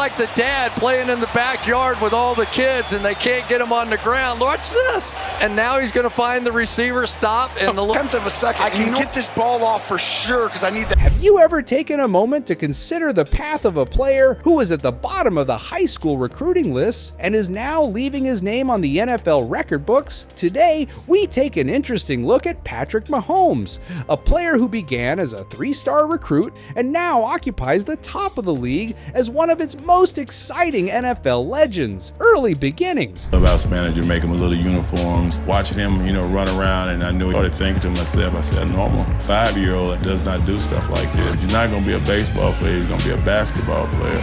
like the dad playing in the backyard with all the kids and they can't get him on the ground. Watch this. And now he's going to find the receiver stop and the tenth of a second. I can get this ball off for sure because I need that. Have you ever taken a moment to consider the path of a player who was at the bottom of the high school recruiting lists and is now leaving his name on the NFL record books? Today, we take an interesting look at Patrick Mahomes, a player who began as a 3-star recruit and now occupies the top of the league as one of its most exciting NFL legends. Early beginnings. House manager make him a little uniforms, watching him, run around, and I knew I started thinking to myself, I said, a normal 5-year-old does not do stuff like this. You're not going to be a baseball player, you're going to be a basketball player.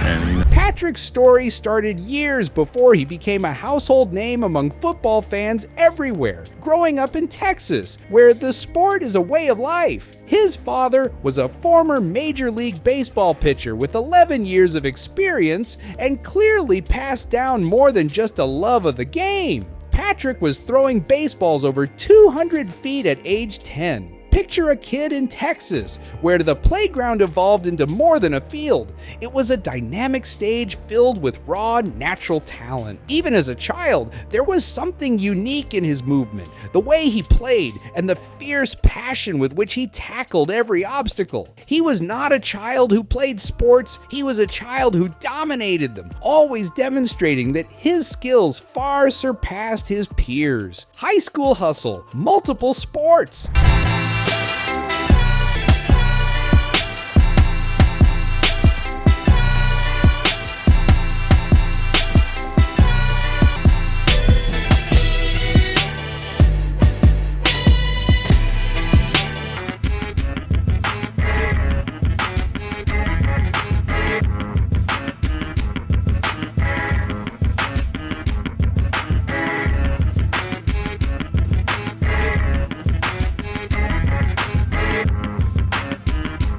And, Patrick's story started years before he became a household name among football fans everywhere, growing up in Texas, where the sport is a way of life. His father was a former Major League Baseball pitcher with 11 years of experience and clearly passed down more than just a love of the game. Patrick was throwing baseballs over 200 feet at age 10. Picture a kid in Texas, where the playground evolved into more than a field. It was a dynamic stage filled with raw, natural talent. Even as a child, there was something unique in his movement, the way he played, and the fierce passion with which he tackled every obstacle. He was not a child who played sports, he was a child who dominated them, always demonstrating that his skills far surpassed his peers. High school hustle, multiple sports.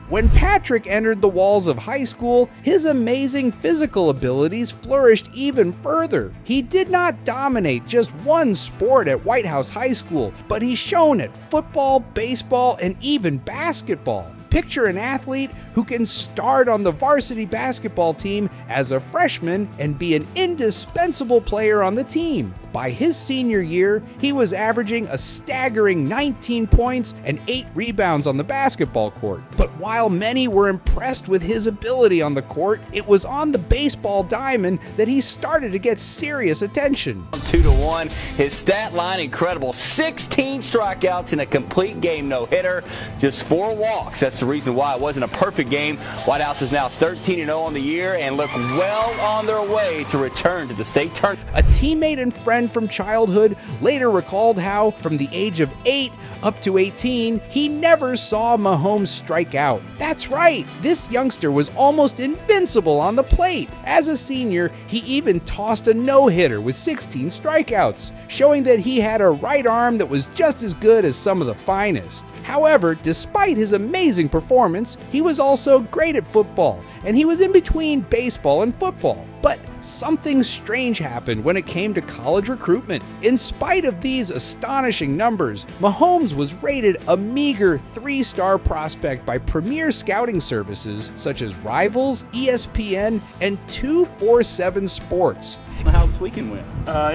When Patrick entered the walls of high school, his amazing physical abilities flourished even further. He did not dominate just one sport at White House High School, but he shone at football, baseball, and even basketball. Picture an athlete who can start on the varsity basketball team as a freshman and be an indispensable player on the team. By his senior year, he was averaging a staggering 19 points and 8 rebounds on the basketball court. But while many were impressed with his ability on the court, it was on the baseball diamond that he started to get serious attention. 2-1. His stat line incredible. 16 strikeouts in a complete game no-hitter. Just 4 walks. That's the reason why it wasn't a perfect game. White House is now 13-0 on the year and look well on their way to return to the state tournament. A teammate and friend from childhood later recalled how, from the age of 8 up to 18, he never saw Mahomes strike out. That's right, this youngster was almost invincible on the plate. As a senior, he even tossed a no-hitter with 16 strikeouts, showing that he had a right arm that was just as good as some of the finest. However, despite his amazing performance, he was also great at football, and he was in between baseball and football. But something strange happened when it came to college recruitment. In spite of these astonishing numbers, Mahomes was rated a meager 3-star prospect by premier scouting services such as Rivals, ESPN, and 247 Sports. How this weekend went?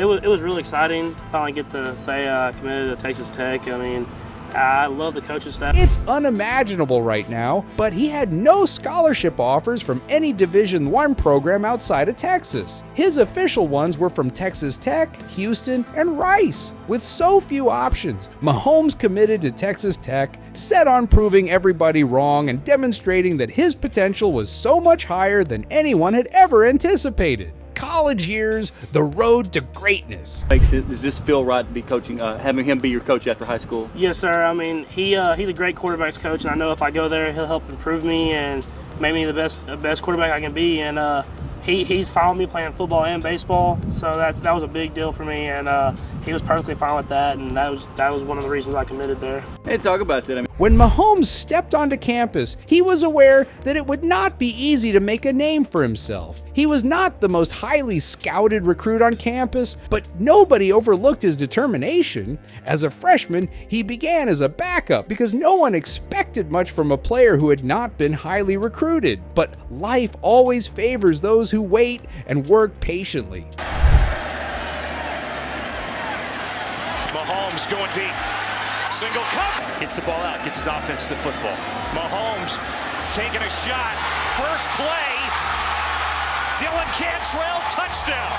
It was really exciting to finally get to say I committed to Texas Tech. I love the coaching staff. It's unimaginable right now, but he had no scholarship offers from any Division I program outside of Texas. His official ones were from Texas Tech, Houston, and Rice. With so few options, Mahomes committed to Texas Tech, set on proving everybody wrong and demonstrating that his potential was so much higher than anyone had ever anticipated. College years, the road to greatness. Does this feel right to be coaching, having him be your coach after high school? Yes, sir. He's a great quarterbacks coach, and I know if I go there, he'll help improve me and make me the best quarterback I can be. And he's followed me playing football and baseball, so that was a big deal for me. And he was perfectly fine with that, and that was one of the reasons I committed there. Hey, talk about that. When Mahomes stepped onto campus, he was aware that it would not be easy to make a name for himself. He was not the most highly scouted recruit on campus, but nobody overlooked his determination. As a freshman, he began as a backup because no one expected much from a player who had not been highly recruited. But life always favors those who wait and work patiently. Mahomes going deep. Single cover. Gets the ball out, gets his offense to the football. Mahomes taking a shot. First play. Dylan Cantrell, touchdown.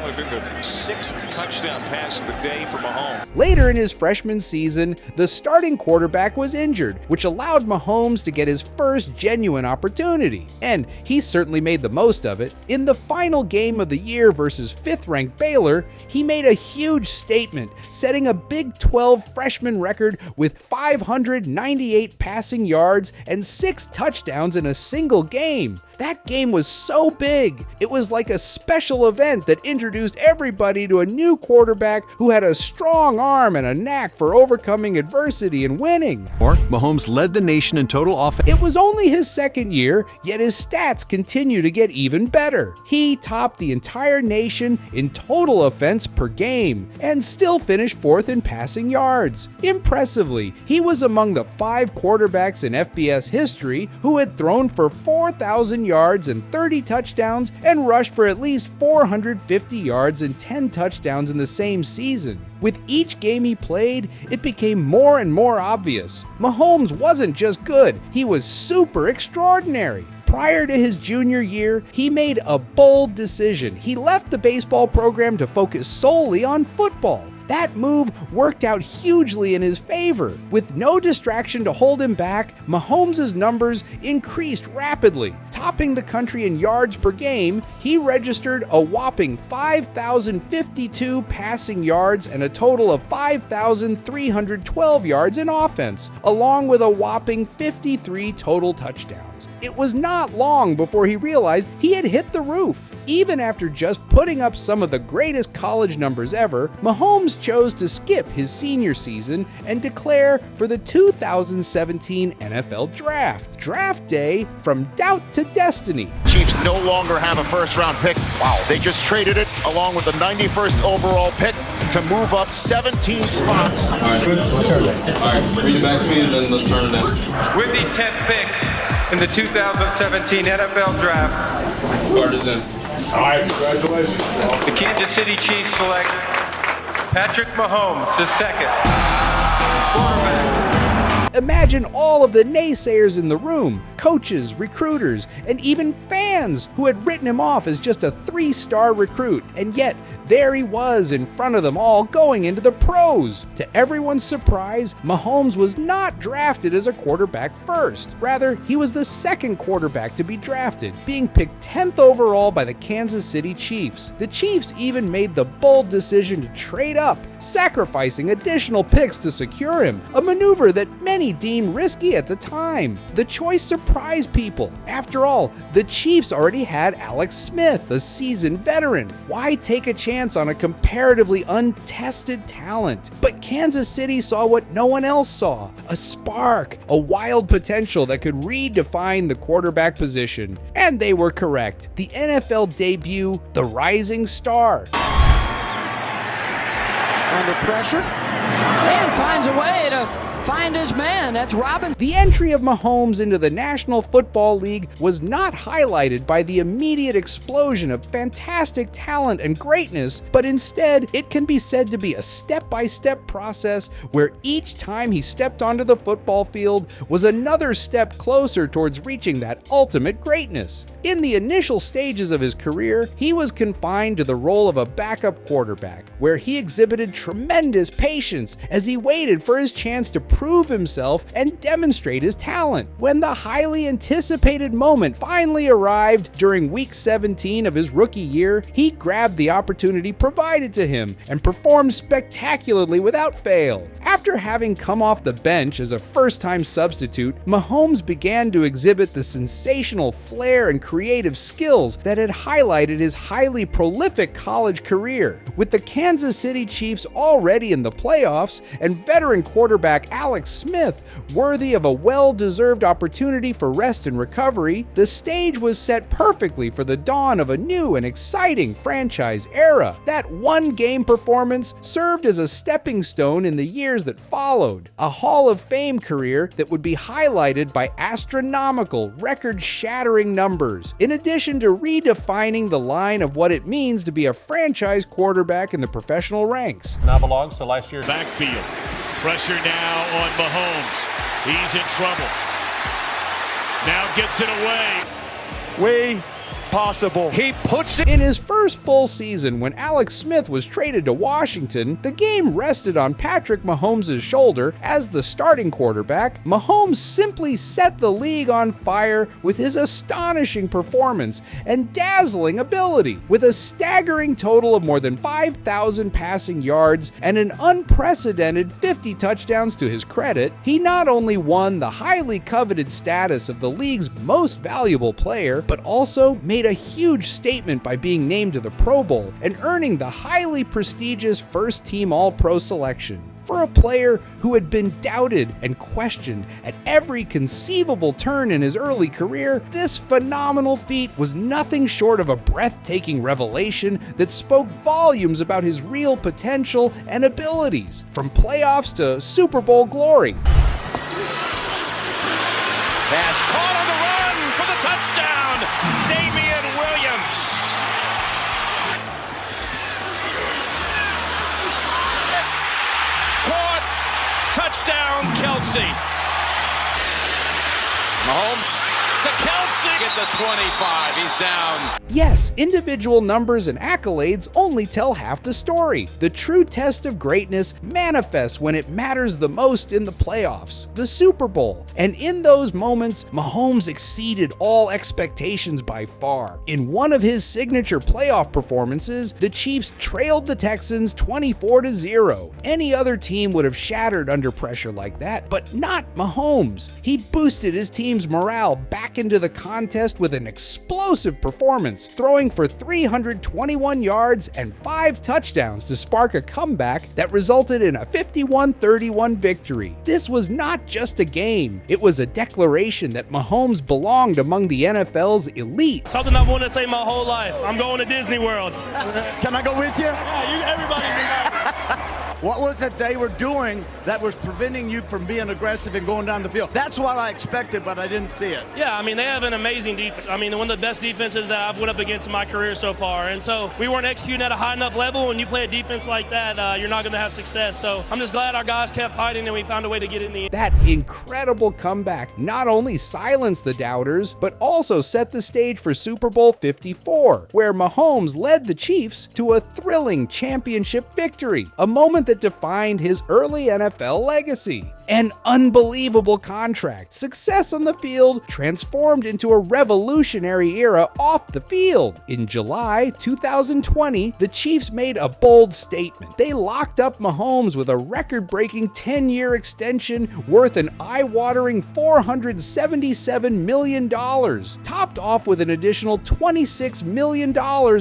Only been the 6th touchdown pass of the day for Mahomes. Later in his freshman season, the starting quarterback was injured, which allowed Mahomes to get his first genuine opportunity. And he certainly made the most of it. In the final game of the year versus 5th-ranked Baylor, he made a huge statement, setting a Big 12 freshman record with 598 passing yards and 6 touchdowns in a single game. That game was so big, it was like a special event that introduced everybody to a new quarterback who had a strong arm and a knack for overcoming adversity and winning. Mahomes led the nation in total offense. It was only his second year, yet his stats continue to get even better. He topped the entire nation in total offense per game and still finished 4th in passing yards. Impressively, he was among the 5 quarterbacks in FBS history who had thrown for 4,000 yards and 30 touchdowns and rushed for at least 450 yards and 10 touchdowns in the same season. With each game he played, it became more and more obvious. Mahomes wasn't just good, he was super extraordinary. Prior to his junior year, he made a bold decision. He left the baseball program to focus solely on football. That move worked out hugely in his favor. With no distraction to hold him back, Mahomes' numbers increased rapidly. Topping the country in yards per game, he registered a whopping 5,052 passing yards and a total of 5,312 yards in offense, along with a whopping 53 total touchdowns. It was not long before he realized he had hit the roof. Even after just putting up some of the greatest college numbers ever, Mahomes chose to skip his senior season and declare for the 2017 NFL Draft. Draft day from doubt to destiny. Chiefs no longer have a first-round pick. Wow, they just traded it along with the 91st overall pick to move up 17 spots. All right, read it back to me and then let's turn it down. With the 10th pick in the 2017 NFL Draft, Partisan. All right, congratulations. the Kansas City Chiefs select Patrick Mahomes, the second quarterback. Imagine all of the naysayers in the room, coaches, recruiters, and even fans who had written him off as just a 3-star recruit, and yet there he was in front of them all going into the pros. To everyone's surprise, Mahomes was not drafted as a quarterback first. Rather, he was the second quarterback to be drafted, being picked 10th overall by the Kansas City Chiefs. The Chiefs even made the bold decision to trade up, sacrificing additional picks to secure him, a maneuver that many deemed risky at the time. The choice surprised people. After all, the Chiefs already had Alex Smith, a seasoned veteran. Why take a chance on a comparatively untested talent? But Kansas City saw what no one else saw: a spark, a wild potential that could redefine the quarterback position. And they were correct. The NFL debut, the rising star. Under pressure, and finds a way to find his man. That's Robinson. The entry of Mahomes into the National Football League was not highlighted by the immediate explosion of fantastic talent and greatness, but instead it can be said to be a step-by-step process where each time he stepped onto the football field was another step closer towards reaching that ultimate greatness. In the initial stages of his career, he was confined to the role of a backup quarterback, where he exhibited tremendous patience as he waited for his chance to prove himself and demonstrate his talent. When the highly anticipated moment finally arrived during week 17 of his rookie year, he grabbed the opportunity provided to him and performed spectacularly without fail. After having come off the bench as a first-time substitute, Mahomes began to exhibit the sensational flair and creative skills that had highlighted his highly prolific college career. With the Kansas City Chiefs already in the playoffs and veteran quarterback Alex Smith worthy of a well-deserved opportunity for rest and recovery, the stage was set perfectly for the dawn of a new and exciting franchise era. That one-game performance served as a stepping stone in the years that followed, a Hall of Fame career that would be highlighted by astronomical, record-shattering numbers, in addition to redefining the line of what it means to be a franchise quarterback in the professional ranks. Now belongs to last year's backfield. Pressure now on Mahomes. He's in trouble. Now gets it away. way possible. He puts it in his first full season. When Alex Smith was traded to Washington, the game rested on Patrick Mahomes' shoulder as the starting quarterback. Mahomes simply set the league on fire with his astonishing performance and dazzling ability. With a staggering total of more than 5,000 passing yards and an unprecedented 50 touchdowns to his credit, he not only won the highly coveted status of the league's most valuable player, but also made a huge statement by being named to the Pro Bowl and earning the highly prestigious first-team All-Pro selection. For a player who had been doubted and questioned at every conceivable turn in his early career, this phenomenal feat was nothing short of a breathtaking revelation that spoke volumes about his real potential and abilities, from playoffs to Super Bowl glory. Pass caught on the run for the touchdown, Damian Williams. Caught, touchdown, Kelsey. Mahomes to Kelsey at the 25. He's down. Yes, individual numbers and accolades only tell half the story. The true test of greatness manifests when it matters the most in the playoffs, the Super Bowl. And in those moments, Mahomes exceeded all expectations by far. In one of his signature playoff performances, the Chiefs trailed the Texans 24-0. Any other team would have shattered under pressure like that, but not Mahomes. He boosted his team's morale back into the contest with an explosive performance, throwing for 321 yards and 5 touchdowns to spark a comeback that resulted in a 51-31 victory. This was not just a game, it was a declaration that Mahomes belonged among the NFL's elite. Something I've wanted to say my whole life. I'm going to Disney World. Can I go with you? Yeah, everybody's invited. What was it they were doing that was preventing you from being aggressive and going down the field? That's what I expected, but I didn't see it. Yeah, I mean, they have an amazing defense. I mean, one of the best defenses that I've went up against in my career so far. And so we weren't executing at a high enough level. When you play a defense like that, you're not going to have success. So I'm just glad our guys kept fighting and we found a way to get it in the end. That incredible comeback not only silenced the doubters, but also set the stage for Super Bowl 54, where Mahomes led the Chiefs to a thrilling championship victory, a moment that defined his early NFL legacy. An unbelievable contract, success on the field transformed into a revolutionary era off the field. In July 2020, the Chiefs made a bold statement. They locked up Mahomes with a record-breaking 10-year extension worth an eye-watering $477 million, topped off with an additional $26 million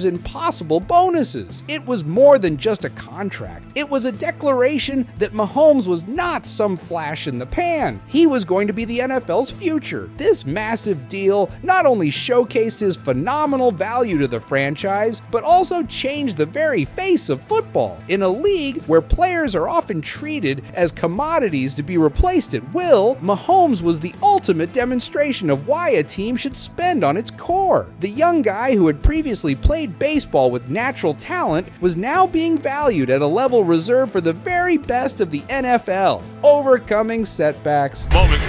in possible bonuses. It was more than just a contract. It was a declaration that Mahomes was not some flash in the pan. He was going to be the NFL's future. This massive deal not only showcased his phenomenal value to the franchise, but also changed the very face of football. In a league where players are often treated as commodities to be replaced at will, Mahomes was the ultimate demonstration of why a team should spend on its core. The young guy who had previously played baseball with natural talent was now being valued at a level reserved for the very best of the NFL. Overcoming setbacks. Moment.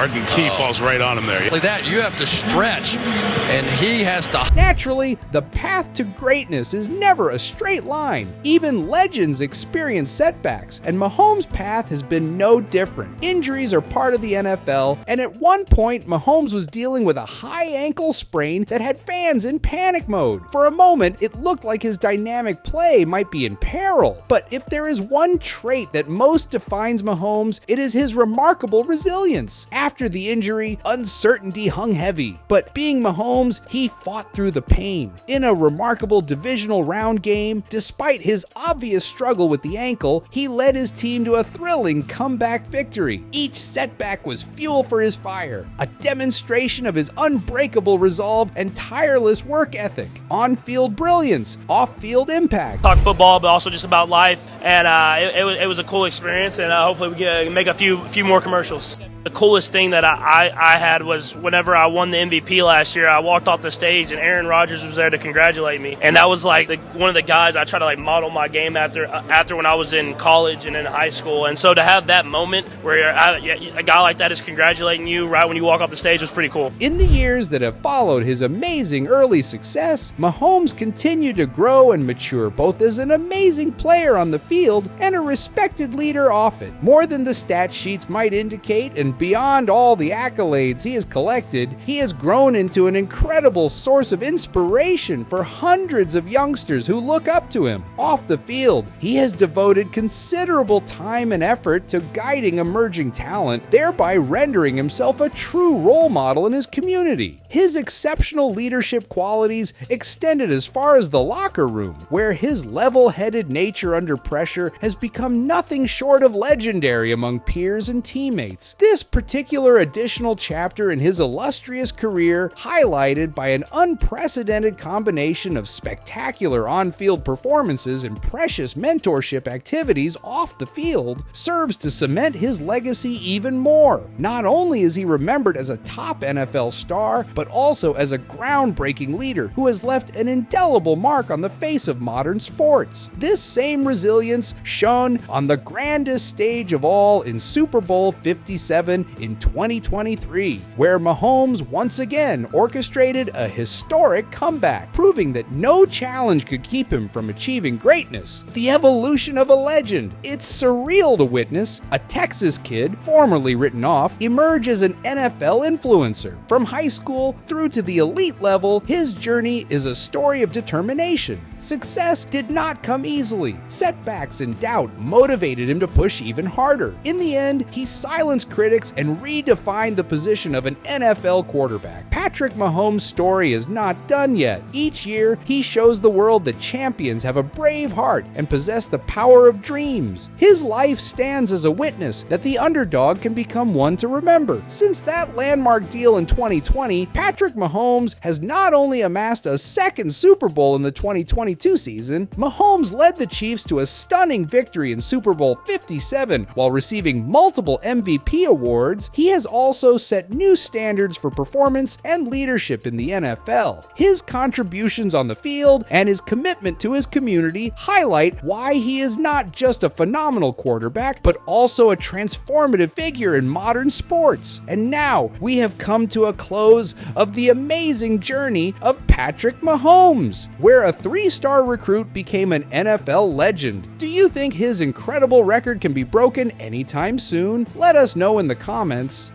Arden Key falls right on him there. Like that, you have to stretch, and he has to. Naturally, the path to greatness is never a straight line. Even legends experience setbacks, and Mahomes' path has been no different. Injuries are part of the NFL, and at one point, Mahomes was dealing with a high ankle sprain that had fans in panic mode. For a moment, it looked like his dynamic play might be in peril. But if there is one trait that most defines Mahomes, it is his remarkable resilience. After the injury, uncertainty hung heavy, but being Mahomes, he fought through the pain. In a remarkable divisional round game, despite his obvious struggle with the ankle, he led his team to a thrilling comeback victory. Each setback was fuel for his fire, a demonstration of his unbreakable resolve and tireless work ethic. On-field brilliance, off-field impact. Talk football, but also just about life, and it was a cool experience, and hopefully we can make a few more commercials. The coolest thing that I had was whenever I won the MVP last year, I walked off the stage and Aaron Rodgers was there to congratulate me. And that was like one of the guys I try to model my game after when I was in college and in high school. And so to have that moment where a guy like that is congratulating you right when you walk off the stage was pretty cool. In the years that have followed his amazing early success, Mahomes continued to grow and mature both as an amazing player on the field and a respected leader off it. More than the stat sheets might indicate, and beyond all the accolades he has collected, he has grown into an incredible source of inspiration for hundreds of youngsters who look up to him. Off the field, he has devoted considerable time and effort to guiding emerging talent, thereby rendering himself a true role model in his community. His exceptional leadership qualities extended as far as the locker room, where his level-headed nature under pressure has become nothing short of legendary among peers and teammates. This particular additional chapter in his illustrious career, highlighted by an unprecedented combination of spectacular on-field performances and precious mentorship activities off the field, serves to cement his legacy even more. Not only is he remembered as a top NFL star, but also as a groundbreaking leader who has left an indelible mark on the face of modern sports. This same resilience shone on the grandest stage of all in Super Bowl 57 in 2023, where Mahomes once again orchestrated a historic comeback, proving that no challenge could keep him from achieving greatness. The evolution of a legend. It's surreal to witness a Texas kid, formerly written off, emerge as an NFL influencer. From high school through to the elite level, his journey is a story of determination. Success did not come easily. Setbacks and doubt motivated him to push even harder. In the end, he silenced critics and redefined the position of an NFL quarterback. Patrick Mahomes' story is not done yet. Each year, he shows the world that champions have a brave heart and possess the power of dreams. His life stands as a witness that the underdog can become one to remember. Since that landmark deal in 2020, Patrick Mahomes has not only amassed a second Super Bowl in the 2022 season, Mahomes led the Chiefs to a stunning victory in Super Bowl 57 while receiving multiple MVP awards. He has also set new standards for performance and leadership in the NFL. His contributions on the field and his commitment to his community highlight why he is not just a phenomenal quarterback, but also a transformative figure in modern sports. And now we have come to a close of the amazing journey of Patrick Mahomes, where a 3-star recruit became an NFL legend. Do you think his incredible record can be broken anytime soon? Let us know in the comments.